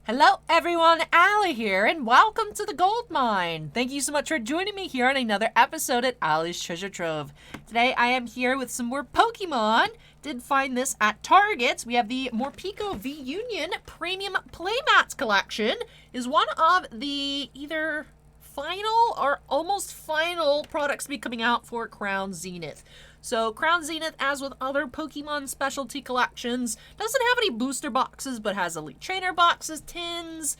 Hello everyone, Allie here, and welcome to the Gold Mine. Thank you so much for joining me here on another episode at Allie's Treasure Trove. Today I am here with some more Pokemon. Did find this at Target. We have the Morpeko V Union Premium Playmats collection. Is one of the either final or almost final products to be coming out for Crown Zenith. So Crown Zenith, as with other Pokemon specialty collections, doesn't have any booster boxes, but has Elite Trainer boxes, tins,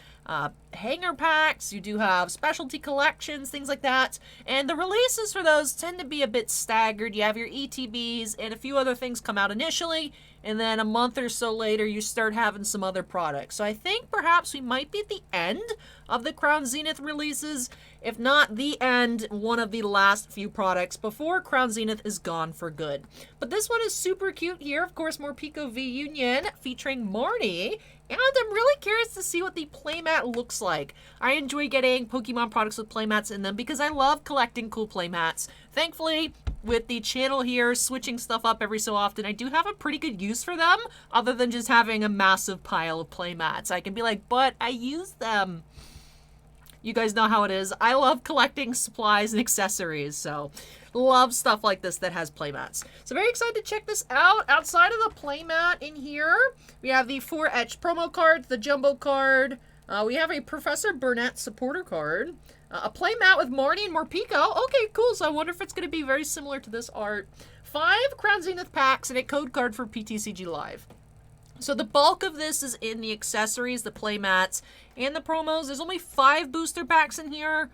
hanger packs. You do have specialty collections, things like that. And the releases for those tend to be a bit staggered. You have your ETBs and a few other things come out initially, and then a month or so later you start having some other products. So I think perhaps we might be at the end of the Crown Zenith releases, if not the end, one of the last few products before Crown Zenith is gone for good. But this one is super cute here. Of course, Morpeko V Union featuring Marnie. And I'm really curious to see what the playmat looks like. I enjoy getting Pokemon products with playmats in them because I love collecting cool playmats. Thankfully, with the channel here, switching stuff up every so often, I do have a pretty good use for them, other than just having a massive pile of playmats. I can be like, but I use them. You guys know how it is. I love collecting supplies and accessories, so love stuff like this that has playmats. So very excited to check this out. Outside of the playmat in here, we have the 4 etched promo cards, the jumbo card. We have a Professor Burnett supporter card. A playmat with Marnie and Morpeko. Okay, cool. So I wonder if it's going to be very similar to this art. 5 Crown Zenith packs and a code card for PTCG Live. So the bulk of this is in the accessories, the playmats, and the promos. There's only 5 booster packs in here.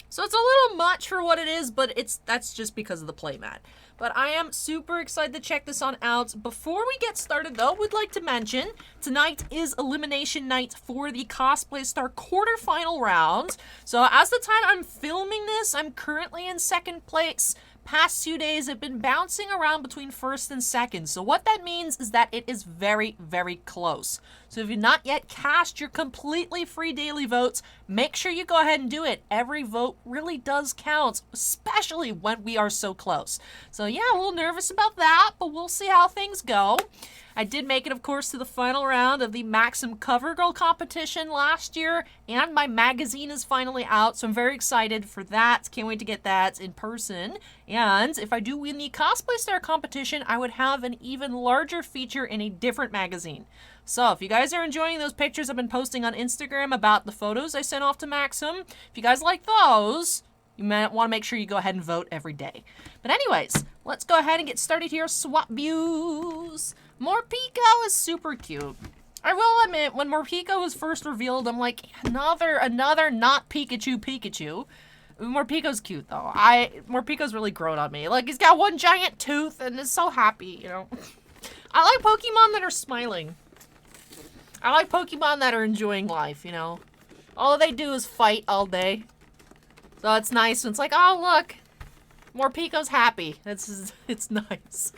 So it's a little much for what it is, but that's just because of the playmat. But I am super excited to check this on out. Before we get started, though, we'd like to mention tonight is elimination night for the Cosplay Star quarterfinal round. So as the time I'm filming this, I'm currently in 2nd place. Past 2 days have been bouncing around between 1st and 2nd. So what that means is that it is very, very close. So if you've not yet cast your completely free daily votes, make sure you go ahead and do it. Every vote really does count, especially when we are so close. So yeah, a little nervous about that, but we'll see how things go. I did make it, of course, to the final round of the Maxim Cover Girl competition last year, and my magazine is finally out, so I'm very excited for that. Can't wait to get that in person. And if I do win the Cosplay Star competition, I would have an even larger feature in a different magazine. So if you guys are enjoying those pictures I've been posting on Instagram about the photos I sent off to Maxim, if you guys like those, you might want to make sure you go ahead and vote every day. But anyways, let's go ahead and get started here. Swap views. Morpeko is super cute. I will admit, when Morpeko was first revealed, I'm like, another not Pikachu. Morpeko's cute, though. Morpeko's really grown on me. Like, he's got one giant tooth and is so happy, you know. I like Pokemon that are smiling. I like Pokemon that are enjoying life, you know. All they do is fight all day. So it's nice when it's like, oh, look, Morpeko's happy. It's nice.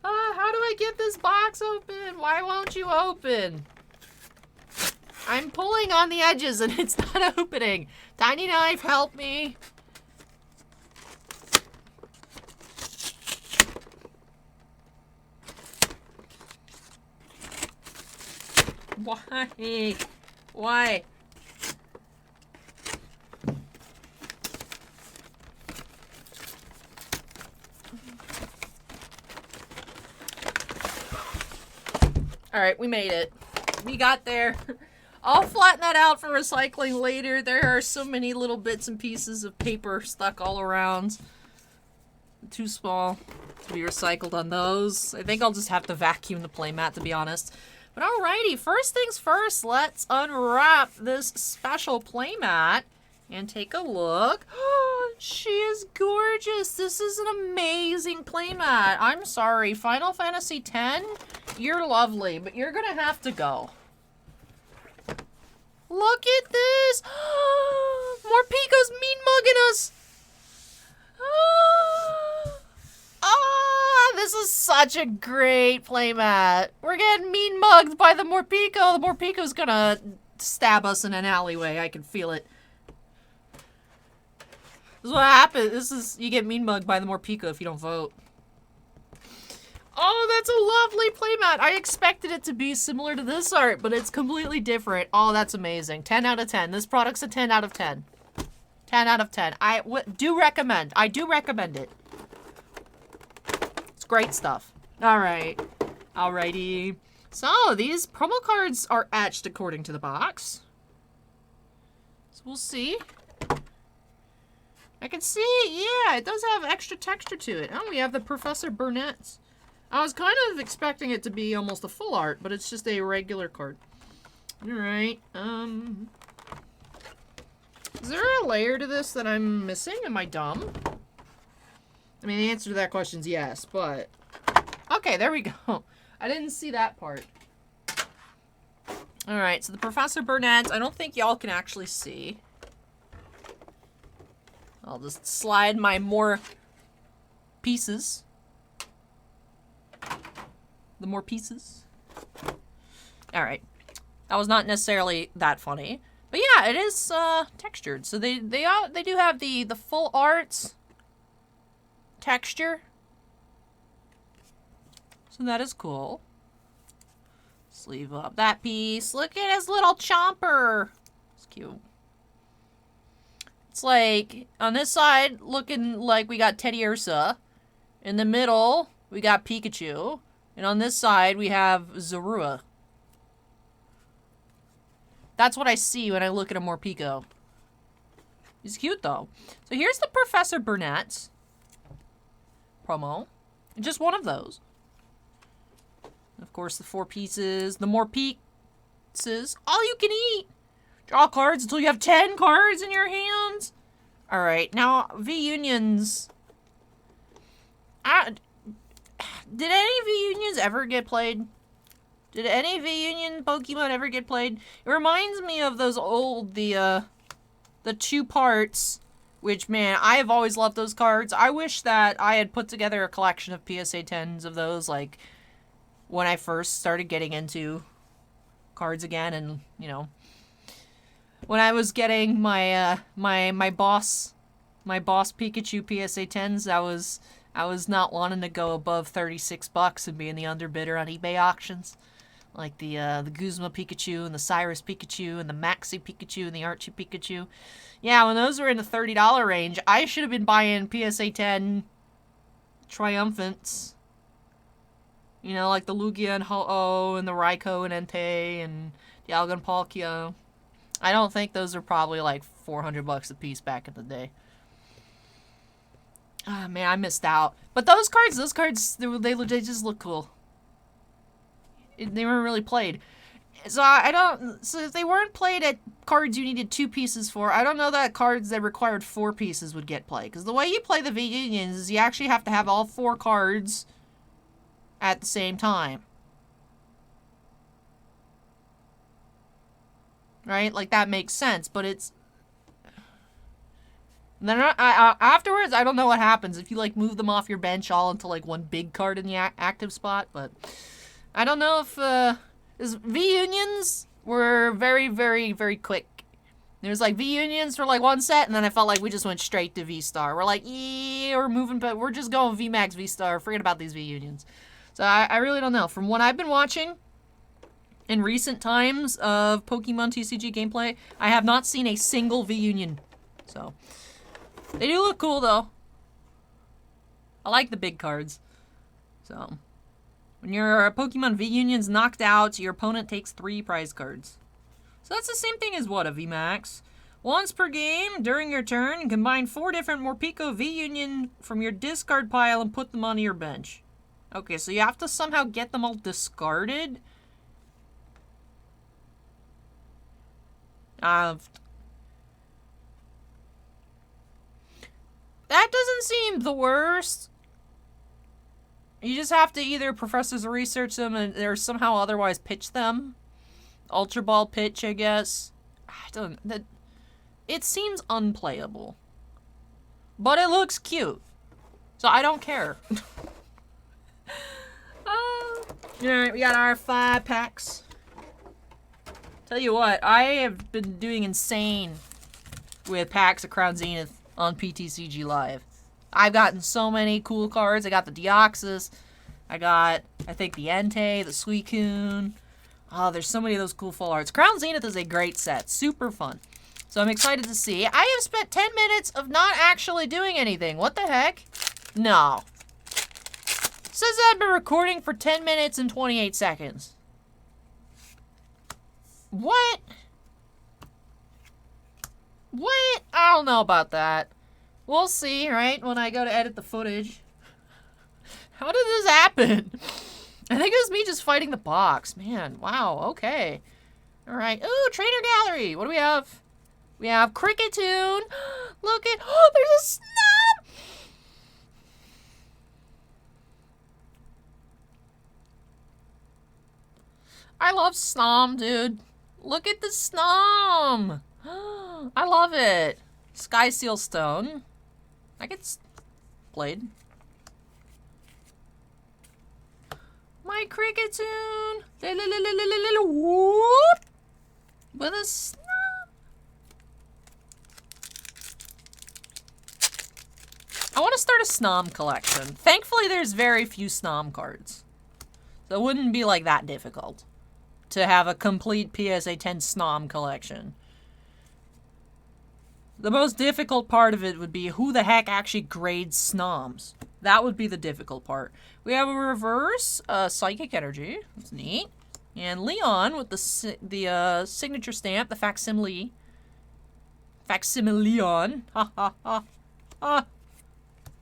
How do I get this box open? Why won't you open? I'm pulling on the edges and it's not opening. Tiny Knife, help me. Why? Why? Alright, we made it. We got there. I'll flatten that out for recycling later. There are so many little bits and pieces of paper stuck all around. Too small to be recycled on those. I think I'll just have to vacuum the playmat, to be honest. But alrighty, first things first, let's unwrap this special playmat and take a look. She is gorgeous. This is an amazing playmat. I'm sorry, Final Fantasy X, you're lovely, but you're gonna have to go. Look at this! Morpeko's mean mugging us! This is such a great playmat. We're getting mean mugged by the Morpeko. The Morpeko's gonna stab us in an alleyway. I can feel it. This is what happens. You get mean mugged by the Morpeko if you don't vote. Oh, that's a lovely playmat. I expected it to be similar to this art, but it's completely different. Oh, that's amazing. 10 out of 10. This product's a 10 out of 10. 10 out of 10. I do recommend. I do recommend it. It's great stuff. All right. Alrighty. So, these promo cards are etched according to the box. So, we'll see. I can see, yeah, it does have extra texture to it. Oh, we have the Professor Burnett's. I was kind of expecting it to be almost a full art, but it's just a regular card. Alright, is there a layer to this that I'm missing? Am I dumb? I mean, the answer to that question is yes, but... Okay, there we go. I didn't see that part. Alright, so the Professor Burnett's, I don't think y'all can actually see. I'll just slide my more pieces. The more pieces. Alright. That was not necessarily that funny. But yeah, it is textured. So they do have the full art texture. So that is cool. Sleeve up that piece. Look at his little chomper. It's cute. It's like, on this side, looking like we got Teddy Ursa. In the middle, we got Pikachu. And on this side, we have Zorua. That's what I see when I look at a Morpeko. He's cute, though. So here's the Professor Burnett promo. Just one of those. Of course, the 4 pieces. The more pieces. All you can eat. Draw cards until you have 10 cards in your hands. Alright, now, V-Unions. Did any V-Unions ever get played? Did any V-Union Pokemon ever get played? It reminds me of those old, the 2 parts, which, man, I have always loved those cards. I wish that I had put together a collection of PSA 10s of those, like, when I first started getting into cards again, and, you know, when I was getting my, my boss Pikachu PSA 10s, I was not wanting to go above $36 and being the underbidder on eBay auctions. Like the Guzma Pikachu and the Cyrus Pikachu and the Maxi Pikachu and the Archie Pikachu. Yeah, when those were in the $30 range, I should have been buying PSA 10 Triumphants. You know, like the Lugia and Ho-Oh and the Raikou and Entei and the Algonquillo. I don't think those are probably like $400 a piece back in the day. Ah, man, I missed out. But those cards, they just look cool. They weren't really played. So so if they weren't played at cards you needed 2 pieces for, I don't know that cards that required 4 pieces would get played. Because the way you play the V-Unions is you actually have to have all 4 cards at the same time. Right? Like, that makes sense, but it's... Then afterwards, I don't know what happens if you, like, move them off your bench all into, like, one big card in the active spot, but... I don't know if, V-Unions were very, very, very quick. There's, like, V-Unions for, like, 1 set, and then I felt like we just went straight to V-Star. We're like, yeah, we're moving, but we're just going V-Max, V-Star. Forget about these V-Unions. So I really don't know. From what I've been watching in recent times of Pokemon TCG gameplay, I have not seen a single V-Union. So, they do look cool, though. I like the big cards. So... When your Pokemon V-Union's knocked out, your opponent takes 3 prize cards. So that's the same thing as what, a V-Max? Once per game, during your turn, combine 4 different Morpeko V-Union from your discard pile and put them onto your bench. Okay, so you have to somehow get them all discarded? That doesn't seem the worst. You just have to either professors research them or somehow otherwise pitch them. Ultra Ball pitch, I guess. It seems unplayable. But it looks cute. So I don't care. Alright, we got our 5 packs. Tell you what, I have been doing insane with packs of Crown Zenith on PTCG Live. I've gotten so many cool cards. I got the Deoxys. I got, I think, the Entei, the Suicune. Oh, there's so many of those cool full arts. Crown Zenith is a great set. Super fun. So I'm excited to see. I have spent 10 minutes of not actually doing anything. What the heck? No. It says I've been recording for 10 minutes and 28 seconds. What? What? I don't know about that. We'll see, right? When I go to edit the footage. How did this happen? I think it was me just fighting the box. Man, wow, okay. Alright. Ooh, Trainer Gallery. What do we have? We have Cricketune. Look at... Oh, there's a Snom! I love Snom, dude. Look at the Snom. I love it. Sky Seal Stone. I get Blade. My Cricketune. Whoop. With a Snom. I want to start a Snom collection. Thankfully, there's very few Snom cards. So it wouldn't be like that difficult to have a complete PSA 10 Snom collection. The most difficult part of it would be who the heck actually grades Snoms. That would be the difficult part. We have a reverse Psychic Energy. That's neat. And Leon with the signature stamp, the facsimile. Facsimilion. Ha ha ha.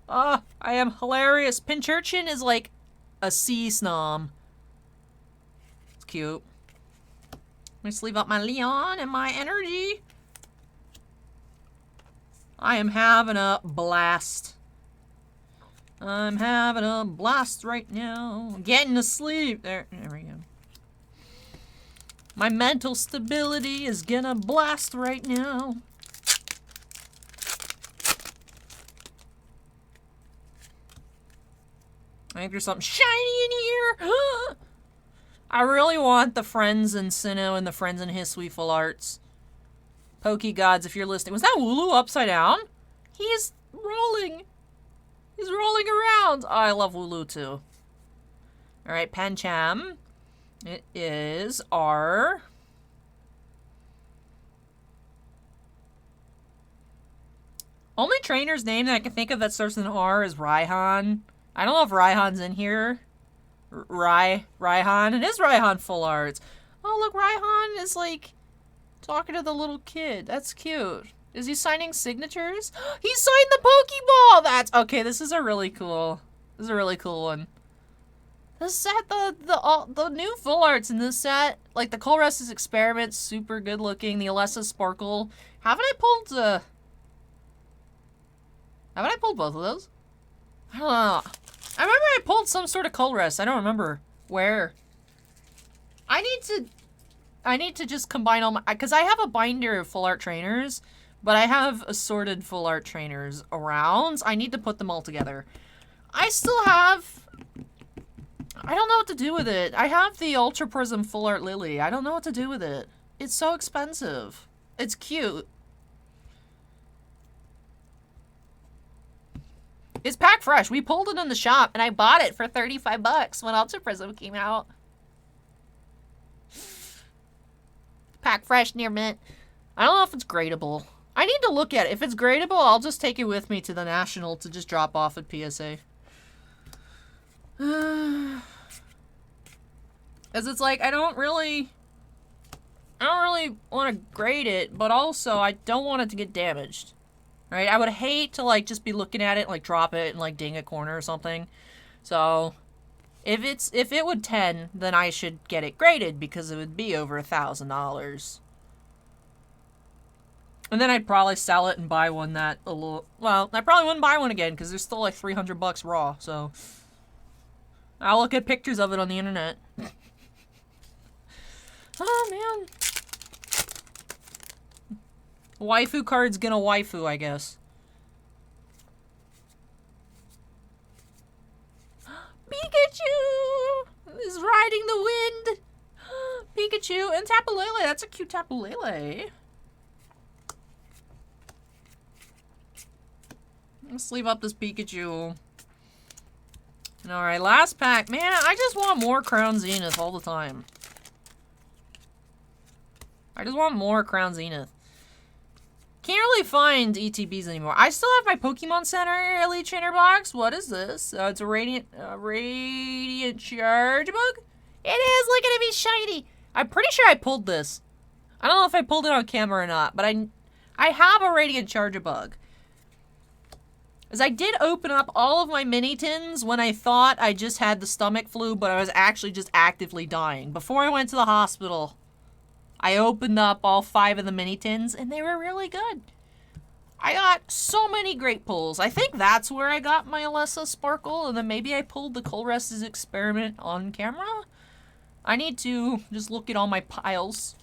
I am hilarious. Pinchurchin is like a sea Snom. It's cute. Let me sleeve up my Leon and my energy. I am having a blast. I'm having a blast right now. Getting to sleep. There we go. My mental stability is gonna blast right now. I think there's something shiny in here. I really want the Friends in Sinnoh and the Friends in Hisui full arts. Poke Gods, if you're listening. Was that Wooloo upside down? He is rolling. He's rolling around. Oh, I love Wooloo too. Alright, Pancham. It is our... Only trainer's name that I can think of that starts with an R is Raihan. I don't know if Raihan's in here. Raihan. It is Raihan full arts. Oh, look, Raihan is like talking to the little kid. That's cute. Is he signing signatures? He signed the Pokeball! That's okay, this is a really cool. This is a really cool one. This set, the new full arts in this set, like the Colress's Experiment, super good looking. The Alessa Sparkle. Haven't I pulled both of those? I don't know. I remember I pulled some sort of Colress. I don't remember where. I need to just combine all my... Because I have a binder of full art trainers, but I have assorted full art trainers around. I need to put them all together. I still have... I don't know what to do with it. I have the Ultra Prism full art Lily. I don't know what to do with it. It's so expensive. It's cute. It's packed fresh. We pulled it in the shop, and I bought it for 35 bucks when Ultra Prism came out. Packed fresh near mint. I don't know if it's gradable. I need to look at it. If it's gradable, I'll just take it with me to the National to just drop off at PSA. As it's like, I don't really want to grade it, but also I don't want it to get damaged. Right? I would hate to like just be looking at it and like drop it and like ding a corner or something. So if it would 10, then I should get it graded because it would be over $1,000. And then I'd probably sell it and buy one that a little... Well, I probably wouldn't buy one again because there's still like 300 bucks raw, so... I'll look at pictures of it on the internet. Oh, man. Waifu card's gonna waifu, I guess. Pikachu is riding the wind. Pikachu and Tapu Lele. That's a cute Tapu Lele. Let's sleeve up this Pikachu. Alright, last pack. Man, I just want more Crown Zenith all the time. I just want more Crown Zenith. Can't really find ETBs anymore. I still have my Pokemon Center Elite Trainer box. What is this? It's a Radiant Charge Bug? It is! Look at it be shiny! I'm pretty sure I pulled this. I don't know if I pulled it on camera or not, but I have a Radiant Charge Bug. As I did open up all of my mini tins when I thought I just had the stomach flu, but I was actually just actively dying. Before I went to the hospital, I opened up all 5 of the mini tins, and they were really good. I got so many great pulls. I think that's where I got my Alessa Sparkle, and then maybe I pulled the Colress's Experiment on camera. I need to just look at all my piles.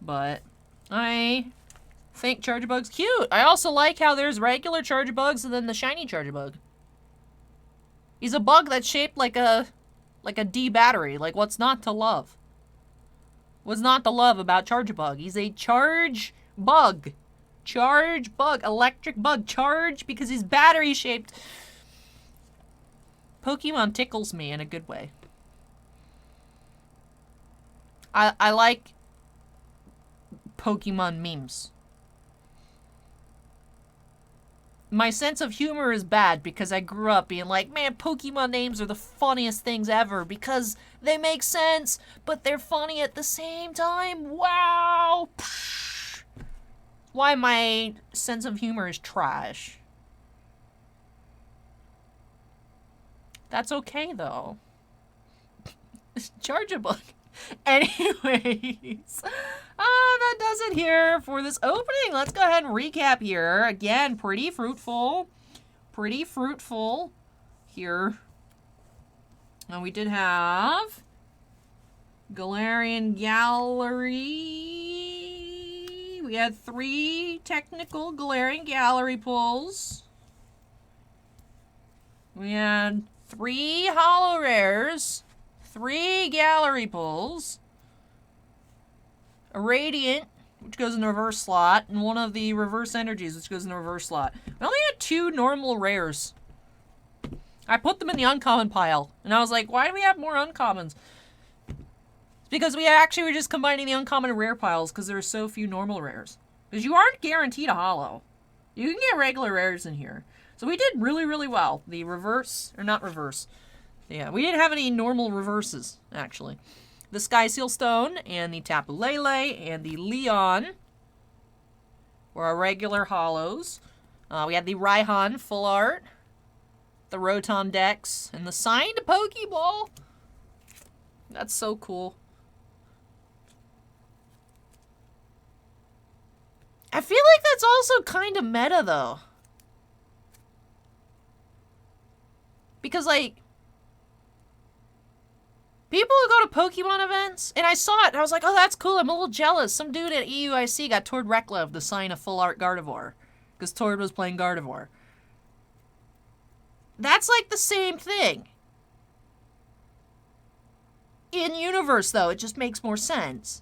But I think Chargebug's cute. I also like how there's regular Chargebugs and then the shiny Chargebug. He's a bug that's shaped like a D battery. Like, what's not to love? What's not to love about Chargebug? He's a charge bug. Charge bug. Electric bug. Charge because he's battery shaped. Pokemon tickles me in a good way. I like Pokemon memes. My sense of humor is bad because I grew up being like, man, Pokemon names are the funniest things ever because they make sense, but they're funny at the same time. Wow! Why my sense of humor is trash. That's okay, though. Charge a bug. Anyways, that does it here for this opening. Let's go ahead and recap here. Again, pretty fruitful here. And we did have Galarian Gallery. We had 3 technical Galarian Gallery pulls. We had 3 holo rares. 3 gallery pulls, a Radiant, which goes in the reverse slot, and one of the reverse energies, which goes in the reverse slot. We only had 2 normal rares. I put them in the uncommon pile, and I was like, why do we have more uncommons? It's because we actually were just combining the uncommon and rare piles because there are so few normal rares. Because you aren't guaranteed a holo. You can get regular rares in here. So we did really, really well. The reverse, or not reverse. Yeah, we didn't have any normal reverses, actually. The Sky Seal Stone and the Tapu Lele and the Leon were our regular holos. We had the Raihan Full Art, the Rotom Dex, and the signed Pokeball. That's so cool. I feel like that's also kind of meta, though. Because, like, people who go to Pokemon events, and I saw it, and I was like, oh, that's cool, I'm a little jealous. Some dude at EUIC got Tord Reklev to sign a full art Gardevoir, because Tord was playing Gardevoir. That's like the same thing. In universe, though, it just makes more sense.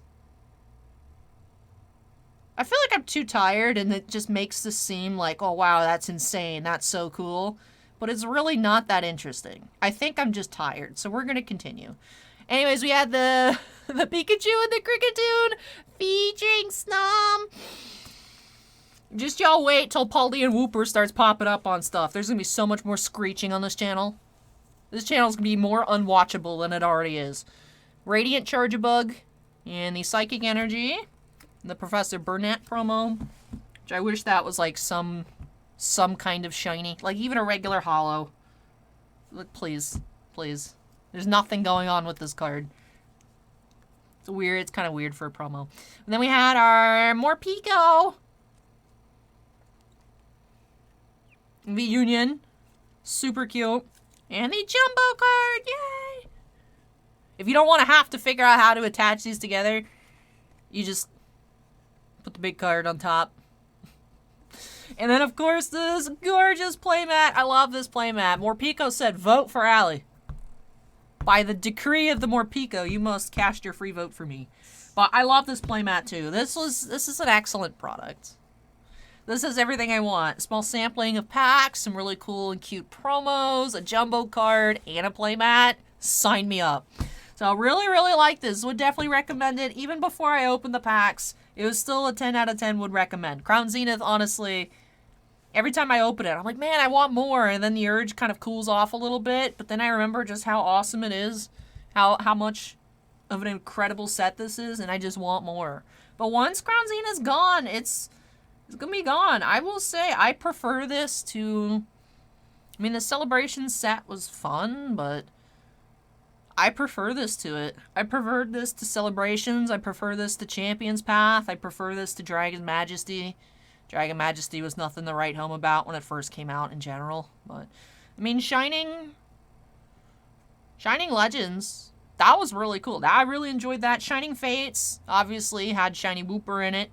I feel like I'm too tired, and it just makes this seem like, oh, wow, that's insane, that's so cool. But it's really not that interesting. I think I'm just tired, so we're going to continue. Anyways, we had the Pikachu and the Kricketune featuring Snom. Just y'all wait till Paldean Wooper starts popping up on stuff. There's going to be so much more screeching on this channel. This channel's going to be more unwatchable than it already is. Radiant Chargebug and the Psychic Energy. The Professor Burnett promo. Which I wish that was like some kind of shiny. Like, even a regular holo. Look, please. Please. There's nothing going on with this card. It's weird. It's kind of weird for a promo. And then we had our Morpeko. The Union. Super cute. And the Jumbo card. Yay! If you don't want to have to figure out how to attach these together, you just put the big card on top. And then, of course, this gorgeous playmat. I love this playmat. Morpeko said, vote for Allie. By the decree of the Morpeko, you must cast your free vote for me. But I love this playmat, too. This is an excellent product. This is everything I want. Small sampling of packs, some really cool and cute promos, a jumbo card, and a playmat. Sign me up. So I really, really like this. Would definitely recommend it. Even before I opened the packs, it was still a 10 out of 10 would recommend. Crown Zenith, honestly, every time I open it, I'm like, man, I want more. And then the urge kind of cools off a little bit. But then I remember just how awesome it is. How much of an incredible set this is. And I just want more. But once Crown Zenith's gone, it's gonna be gone. I will say I prefer this to... I mean, the Celebration set was fun, but I prefer this to it. I preferred this to Celebrations. I prefer this to Champion's Path. I prefer this to Dragon Majesty. Dragon Majesty was nothing to write home about when it first came out in general. But, I mean, Shining Legends, that was really cool. I really enjoyed that. Shining Fates, obviously, had Shiny Wooper in it.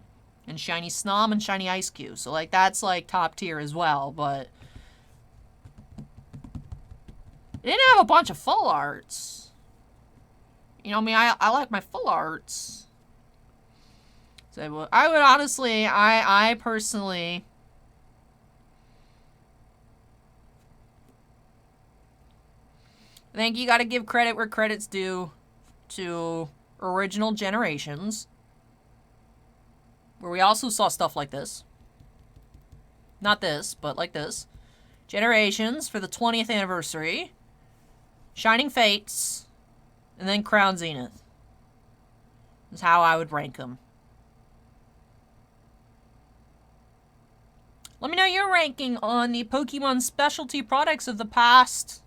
And Shiny Snom and Shiny Ice Cube. So, like, that's, like, top tier as well. But it didn't have a bunch of full arts. You know, I mean, I like my full arts. So, I would honestly, I personally... I think you gotta give credit where credit's due to original generations. Where we also saw stuff like this. Not this, but like this. Generations for the 20th anniversary. Shining Fates. And then Crown Zenith. Is how I would rank them. Let me know your ranking on the Pokemon specialty products of the past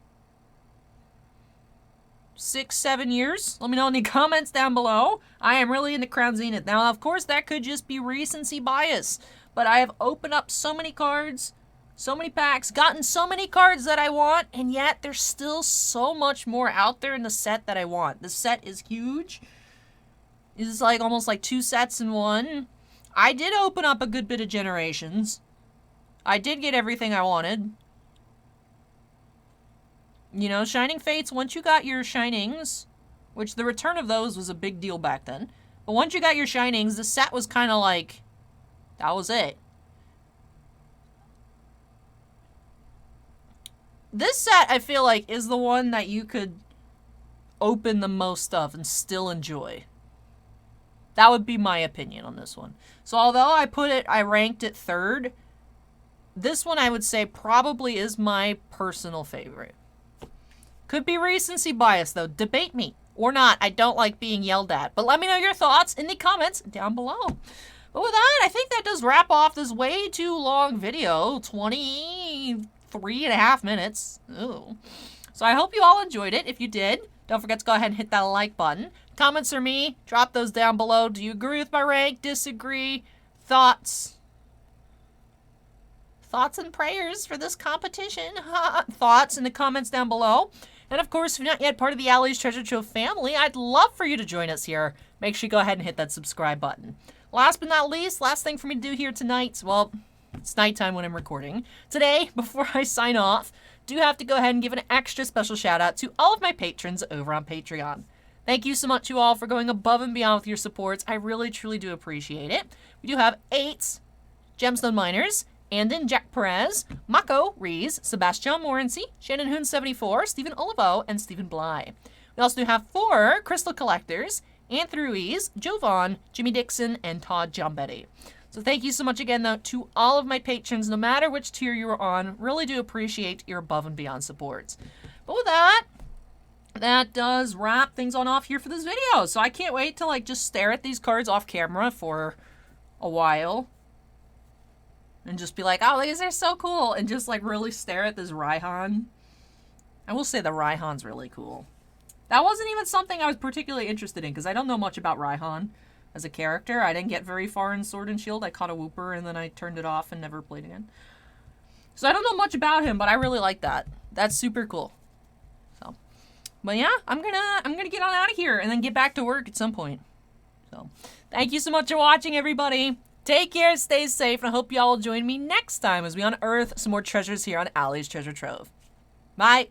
6-7 years. Let me know in the comments down below. I am really into Crown Zenith. Now, of course, that could just be recency bias. But I have opened up so many cards, so many packs, gotten so many cards that I want, and yet there's still so much more out there in the set that I want. The set is huge. It's like almost like 2 sets in one. I did open up a good bit of Generations. I did get everything I wanted. You know, Shining Fates, once you got your Shinings, which the return of those was a big deal back then, but once you got your Shinings, the set was kind of like, that was it. This set, I feel like, is the one that you could open the most of and still enjoy. That would be my opinion on this one. So although I ranked it 3rd, this one I would say probably is my personal favorite. Could be recency bias, though. Debate me. Or not. I don't like being yelled at. But let me know your thoughts in the comments down below. But with that, I think that does wrap off this way too long video. 23.5 minutes. Ooh. So I hope you all enjoyed it. If you did, don't forget to go ahead and hit that like button. Comments are me. Drop those down below. Do you agree with my rank? Disagree? Thoughts? Thoughts and prayers for this competition? Thoughts in the comments down below. And of course, if you're not yet part of the Allie's Treasure Trove family, I'd love for you to join us here. Make sure you go ahead and hit that subscribe button. Last but not least, last thing for me to do here tonight, well, it's nighttime when I'm recording. Today, before I sign off, do have to go ahead and give an extra special shout out to all of my patrons over on Patreon. Thank you so much, you all, for going above and beyond with your supports. I really, truly do appreciate it. We do have 8 Gemstone Miners, Andon Jack Perez, Mako Rees, Sebastian Morency, Shannon Hoon 74, Stephen Olivo, and Stephen Bly. We also do have 4 Crystal Collectors, Anthony Ruiz, Jovan, Jimmy Dixon, and Todd Giambetti. So thank you so much again, though, to all of my patrons, no matter which tier you are on. Really do appreciate your above and beyond supports. But with that, that does wrap things on off here for this video. So I can't wait to, like, just stare at these cards off camera for a while. And just be like, oh, these are so cool. And just, like, really stare at this Raihan. I will say the Raihan's really cool. That wasn't even something I was particularly interested in, because I don't know much about Raihan as a character. I didn't get very far in Sword and Shield. I caught a Wooper, and then I turned it off and never played again. So I don't know much about him, but I really like that. That's super cool. So, but yeah, I'm gonna get on out of here and then get back to work at some point. So, thank you so much for watching, everybody. Take care, stay safe, and I hope y'all will join me next time as we unearth some more treasures here on Allie's Treasure Trove. Bye!